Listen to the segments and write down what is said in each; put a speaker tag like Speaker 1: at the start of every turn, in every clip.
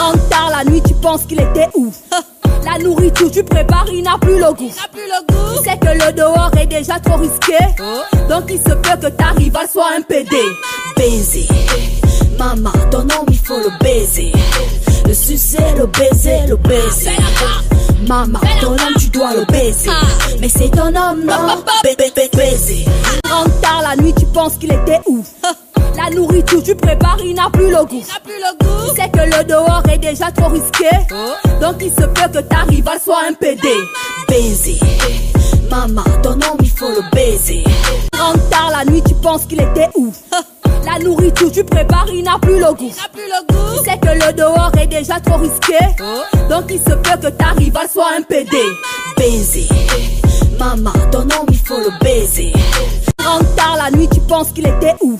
Speaker 1: Rentre tard la nuit, tu penses qu'il était où? La nourriture tu prépares, il n'a plus le goût. Tu sais que le dehors est déjà trop risqué. Donc il se peut que t'arrives à soit un PD. Baiser, maman, ton homme il faut le baiser. Le sucer, le baiser, le baiser. Maman, ton homme tu dois le baiser. Mais c'est ton homme, non? Baiser. Rentre tard la nuit, tu penses qu'il était où? La nourriture tu prépares, il n'a plus le goût. Tu sais que le dehors est déjà trop risqué. Donc il se peut que t'arrives à soit un PD. Baiser, maman, ton homme il faut le baiser. Rentre tard la nuit, tu penses qu'il était où? La nourriture tu prépares, il n'a plus le goût. Tu sais que le dehors est déjà trop risqué. Donc il se peut que t'arrives à soit un PD. Baiser, maman, ton homme il faut le baiser. Rentre tard la nuit, tu penses qu'il était où?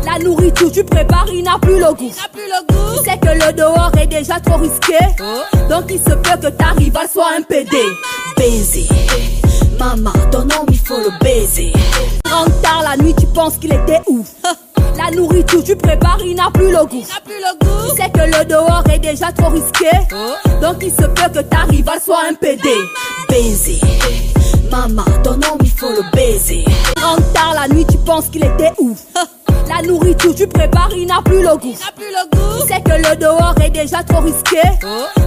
Speaker 1: La nourriture tu prépares, il n'a plus le goût. Tu sais que le dehors est déjà trop risqué. Donc il se peut que t'arrives à soit un PD. Baiser, maman, ton homme il faut le baiser. Rentre tard la nuit, tu penses qu'il était où? La nourriture tu prépares, il n'a plus le goût. Tu sais que le dehors est déjà trop risqué. Donc il se peut que t'arrives à soit un PD. Baiser, maman, ton homme il faut le baiser. Rentre tard la nuit, tu penses qu'il était où? La nourriture tu prépares, il n'a plus le goût. Tu sais que le dehors est déjà trop risqué.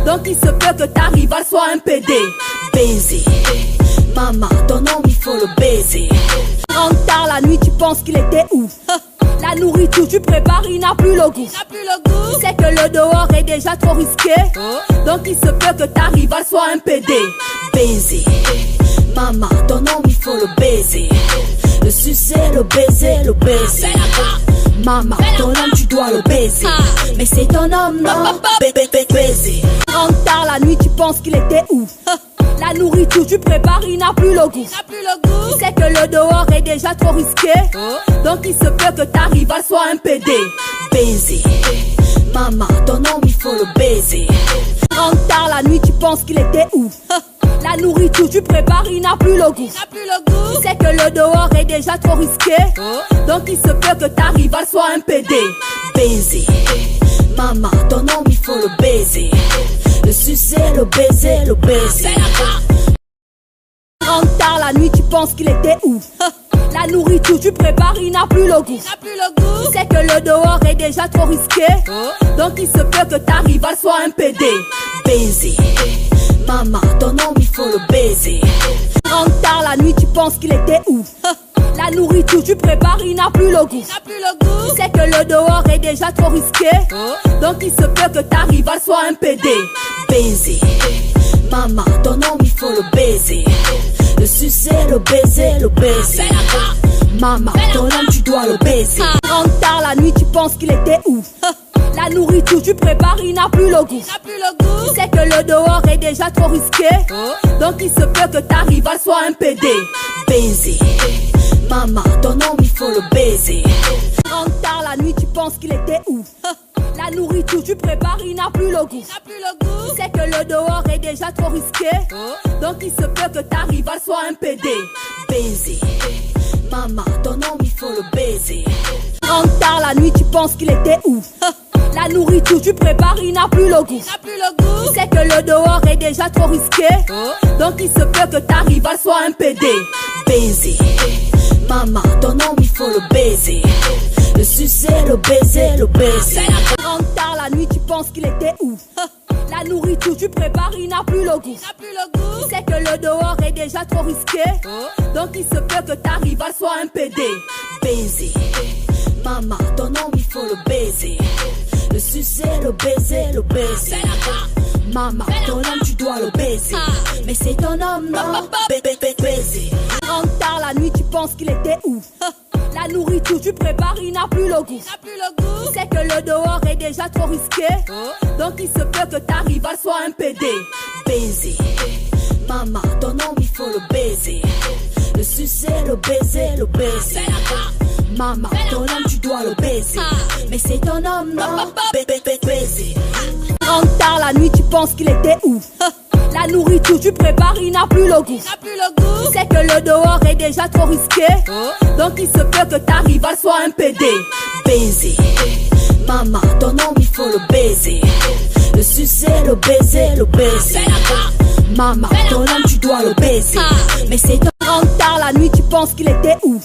Speaker 1: Donc il se peut que t'arrives à soit un PD. Baiser, maman, ton homme il faut le baiser. Rentre tard la nuit, tu penses qu'il était où? La nourriture tu prépares, il n'a plus le goût. Tu sais que le dehors est déjà trop risqué. Donc il se peut que t'arrives à soit un PD. Baiser, maman, ton homme il faut le baiser. Le sucer, le baiser, le baiser. Maman, ton homme tu dois le baiser. Mais c'est ton homme, non? Baiser. Rentre tard la nuit, tu penses qu'il était où? La nourriture tu prépares, il n'a plus le goût. Tu sais que le dehors est déjà trop risqué. Donc il se peut que t'arrives à soit un PD. Baiser, maman, ton homme il faut le baiser. Rentre tard la nuit, tu penses qu'il était où? La nourriture tu prépares, il n'a plus le goût. Tu sais que le dehors est déjà trop risqué. Donc il se peut que t'arrives à soit un PD. Baiser, maman, ton homme il faut le baiser. Le sucer, le baiser, le baiser. Rentre tard la nuit, tu penses qu'il était où? La nourriture tu prépares, il n'a plus le goût. Tu sais que le dehors est déjà trop risqué. Donc il se peut que t'arrives à soit un PD. Baiser, maman, ton homme il faut le baiser. Rentre tard la nuit, tu penses qu'il était où? La nourriture tu prépares, il n'a plus le goût. Tu sais que le dehors est déjà trop risqué. Donc il se peut que t'arrives à soit un PD. Baiser, maman, ton homme il faut le baiser. Le sucer, le baiser, le baiser. Maman, ton homme tu dois le baiser. Rentre tard la nuit, tu penses qu'il était où? La nourriture tu prépares, il n'a plus le goût. Tu sais que le dehors est déjà trop risqué. Donc il se peut que t'arrives à soit un PD. Baiser, maman, ton homme il faut le baiser. Rentre tard la nuit, tu penses qu'il était où? La nourriture tu prépares, il n'a plus le goût. Tu sais que le dehors est déjà trop risqué. Donc il se peut que t'arrives à soit un PD. Baiser, maman, ton homme il faut le baiser. Rentre tard la nuit, tu penses qu'il était où? La nourriture tu prépares, il n'a plus le goût. Tu sais que le dehors est déjà trop risqué. Donc il se peut que t'arrives à soit un PD. Baiser, maman, ton homme il faut le baiser. Le sucer, le baiser, le baiser. Rentre tard la nuit, tu penses qu'il était où? La nourriture tu prépares, il n'a plus le goût. Tu sais que le dehors est déjà trop risqué. Donc il se peut que t'arrives à soit un PD. Baiser, maman, ton homme il faut le baiser. Le sucer, le baiser, le baiser. Maman, ton homme tu dois le baiser. Mais c'est ton homme, non? Baiser. Rentre tard la nuit, tu penses qu'il était où? La nourriture tu prépares, il n'a plus le goût. Tu sais que le dehors est déjà trop risqué. Donc il se peut que t'arrives à soit un PD. Baiser, maman, ton homme il faut le baiser. Le sucer, le baiser, le baiser. Maman, ton homme tu dois le baiser. Mais c'est ton homme, non? Baiser. Rentre tard la nuit, tu penses qu'il était où? La nourriture tu prépares, il n'a plus le goût. Tu sais que le dehors est déjà trop risqué. Donc il se peut que t'arrives à soit un PD. Baiser, maman, ton homme il faut le baiser. Le sucer, le baiser, le baiser. Maman, ton homme tu dois le baiser. Mais c'est en tard la nuit, tu penses qu'il était où?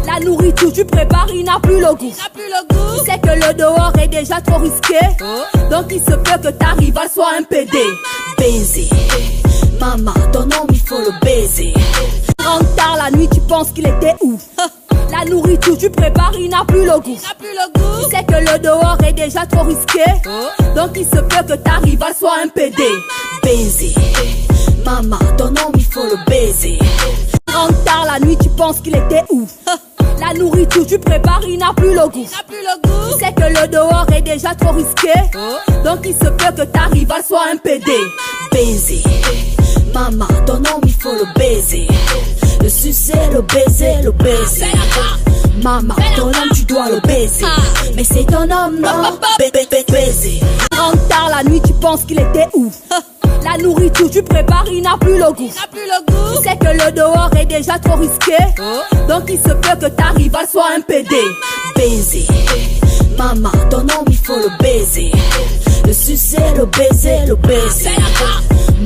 Speaker 1: La nourriture tu prépares, il n'a plus le goût. C'est que le dehors est déjà trop risqué. Donc il se peut que t'arrives à soit un PD. Baiser, maman, ton homme il faut le baiser. En tard la nuit, tu penses qu'il était où? La nourriture tu prépares, il n'a plus le goût. C'est que le dehors est déjà trop risqué. Donc il se peut que t'arrives à soit un PD. Baiser, maman, ton homme il faut le baiser. En tard la nuit, tu penses qu'il était où? La nourriture tu prépares, il n'a plus le goût. C'est que le dehors est déjà trop risqué. Donc il se peut que t'arrives à soit un PD. Baiser, maman, ton homme il faut le baiser. Le sucer, le baiser, le baiser. Maman, ton homme tu dois le baiser. Mais c'est ton homme, non? Baiser. En tard la nuit, tu penses qu'il était où? La nourriture tu prépares, il n'a plus le goût. C'est que le dehors est déjà trop risqué. Donc il se peut que t'arrives à soit un PD. Baiser, maman, ton homme il faut le baiser. Le sucer, le baiser, le baiser.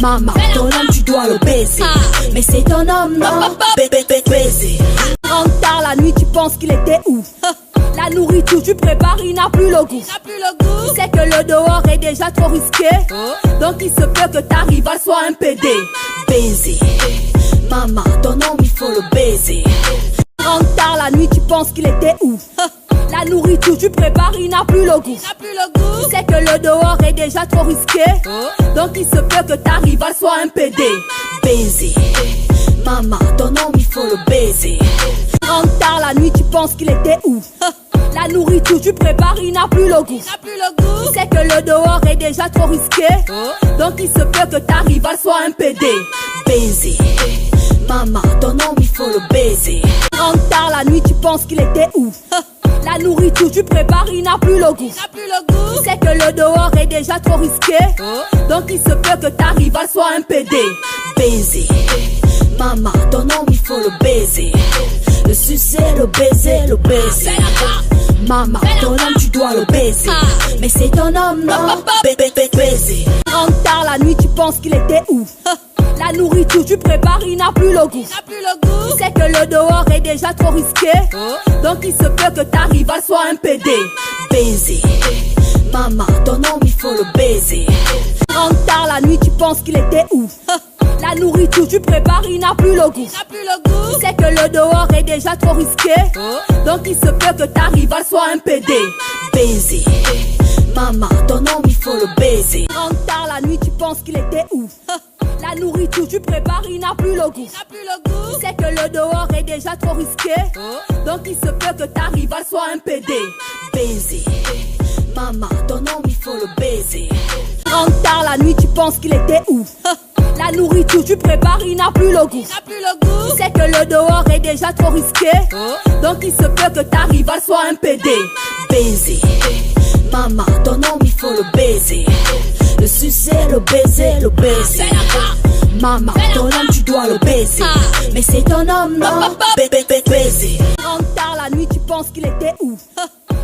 Speaker 1: Maman, ton homme tu dois le baiser. Mais c'est ton homme, non? Baiser. En tard la nuit, tu penses qu'il était où? La nourriture tu prépares, il n'a plus le goût. C'est que le dehors est déjà trop risqué. Donc il se peut que t'arrives à soit un PD. Baiser, maman, ton homme il faut le baiser. En tard la nuit, tu penses qu'il était où? La nourriture tu prépares, il n'a plus le goût. C'est que le dehors est déjà trop risqué. Donc il se peut que t'arrives à soit un PD. Baiser, maman, ton homme il faut le baiser. En tard la nuit, tu penses qu'il était où? La nourriture tu prépares, il n'a plus le goût. C'est que le dehors est déjà trop risqué. Donc il se peut que t'arrives à soit un PD. Baiser, maman, ton homme il faut le baiser. En tard la nuit, tu penses qu'il était où? La nourriture tu prépares, il n'a plus le goût. C'est que le dehors est déjà trop risqué. Donc il se peut que t'arrives à soit un PD. Baiser, maman, ton homme il faut le baiser. Le sucer, le baiser, le baiser. Maman, ton homme tu dois le baiser. Mais c'est ton homme, non? Baiser. En tard la nuit, tu penses qu'il était où? La nourriture tu prépares, il n'a plus le goût. C'est que le dehors est déjà trop risqué. Donc il se peut que t'arrives à soit un PD. Baiser, maman, ton homme il faut le baiser. En tard la nuit, tu penses qu'il était où? La nourriture tu prépares, il n'a plus le goût. C'est que le dehors est déjà trop risqué. Donc il se peut que t'arrives à soit un PD. Baiser, maman, ton homme il faut le baiser. En tard la nuit, tu penses qu'il était où? La nourriture tu prépares, il n'a plus le goût. C'est que le dehors est déjà trop risqué. Donc il se peut que t'arrives à soit un PD. Baiser, maman, ton homme il faut le baiser. En tard la nuit, tu penses qu'il était où? La nourriture tu prépares, il n'a plus le goût. C'est que le dehors est déjà trop risqué. Donc il se peut que t'arrives à soit un PD. Baiser, maman, ton homme il faut le baiser. Le sucer, le baiser, le baiser. Maman, ton homme tu dois le baiser. Mais c'est ton homme, non? Baiser. En tard la nuit, tu penses qu'il était où?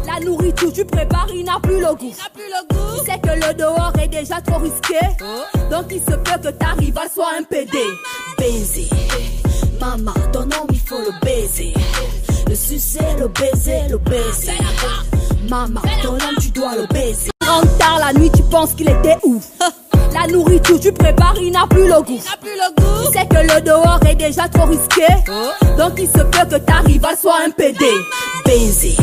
Speaker 1: La nourriture tu prépares, il n'a plus le goût. C'est que le dehors est déjà trop risqué. Donc il se peut que t'arrives à soit un PD. Baiser, maman, ton homme il faut le baiser. Le sucer, le baiser, le baiser. Maman, ton homme tu dois le baiser. En tard la nuit, tu penses qu'il était où? La nourriture tu prépares, il n'a plus le goût. C'est que le dehors est déjà trop risqué. Donc il se peut que t'arrives à soit un PD. Baiser,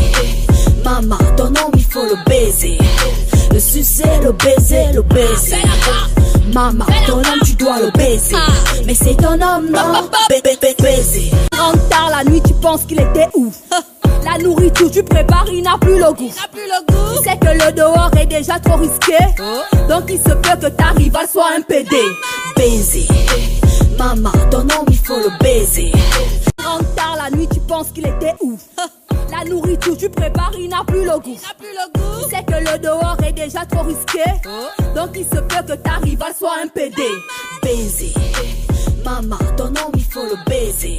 Speaker 1: maman, ton homme il faut le baiser. Le sucer, le baiser, le baiser. Maman, ton homme tu dois le baiser. Mais c'est ton homme, non? Baiser. En tard la nuit, tu penses qu'il était où? La nourriture tu prépares, il n'a plus le goût. C'est que le dehors est déjà trop risqué. Donc il se peut que t'arrives à soit un PD. Baiser, maman, ton homme il faut le baiser. En tard la nuit, tu penses qu'il était où? La nourriture tu prépares, il n'a plus le goût. C'est que le dehors est déjà trop risqué. Donc il se peut que t'arrives à soit un PD. Baiser, maman, ton homme il faut le baiser.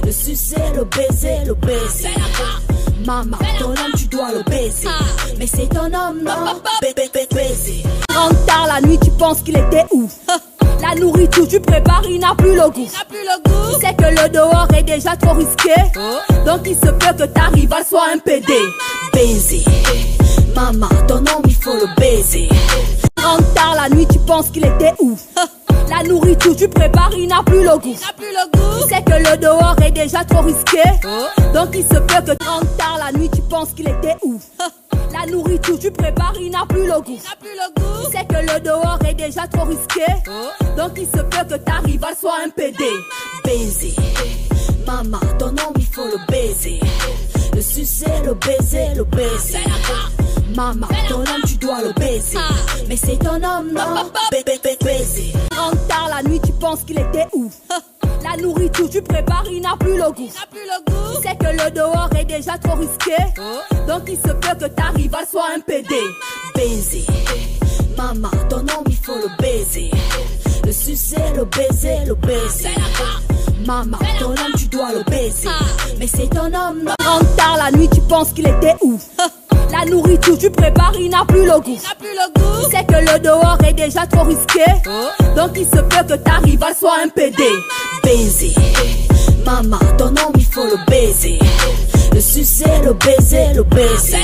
Speaker 1: Le sucer, le baiser, le baiser. Maman, ton homme tu dois le baiser. Mais c'est ton homme, non? Baiser. En tard la nuit, tu penses qu'il était où? La nourriture tu prépares, il n'a plus le goût. Il sait que le dehors est déjà trop risqué. Donc il se peut que ta rivale soit un PD. Baiser, maman, ton homme il faut le baiser. Rentre tard la nuit, tu penses qu'il était où? La nourriture tu prépares, il n'a plus le goût. Il sait que le dehors est déjà trop risqué. Donc il se peut que rentre tard la nuit, tu penses qu'il était où? La nourriture tu prépares, il n'a plus le goût. Il sait que le dehors est déjà trop risqué. Donc il se peut que ta rivale soit un PD. Baiser, maman, ton homme il faut le baiser. Le sucer, le baiser, le baiser. Maman, ton homme tu dois le baiser. Mais c'est ton homme, non? Baiser. Rentre tard la nuit, tu penses qu'il était où? La nourriture tu prépares, il n'a plus le goût. Il sait que le dehors est déjà trop risqué. Donc il se peut que ta rivale soit un PD. Baiser, maman, ton homme il faut le baiser. Le sucer, le baiser, le baiser. Maman, ton homme tu dois le baiser. Mais c'est ton homme, non? Rentre tard la nuit, tu penses qu'il était où? La nourriture tu prépares, il n'a plus le goût. Il sait que le dehors est déjà trop risqué. Donc il se peut que ta rivale soit un PD. Baiser, maman, ton homme il faut le baiser. Le sucer, le baiser, le baiser.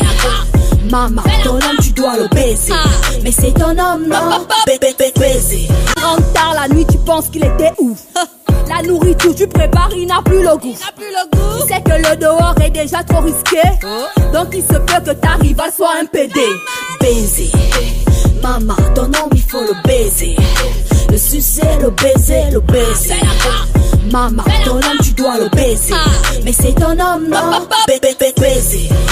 Speaker 1: Maman, ton homme tu dois le baiser. Mais c'est ton homme, non? Baiser. Rentre tard la nuit, tu penses qu'il était où? La nourriture tu prépares, il n'a plus le goût. Il sait que le dehors est déjà trop risqué. Donc il se peut que ta rivale soit un PD. Baiser, maman, ton homme il faut le baiser. Le sucer, le baiser, le baiser. Maman, ton homme tu dois le baiser. Mais c'est ton homme, non? Baiser.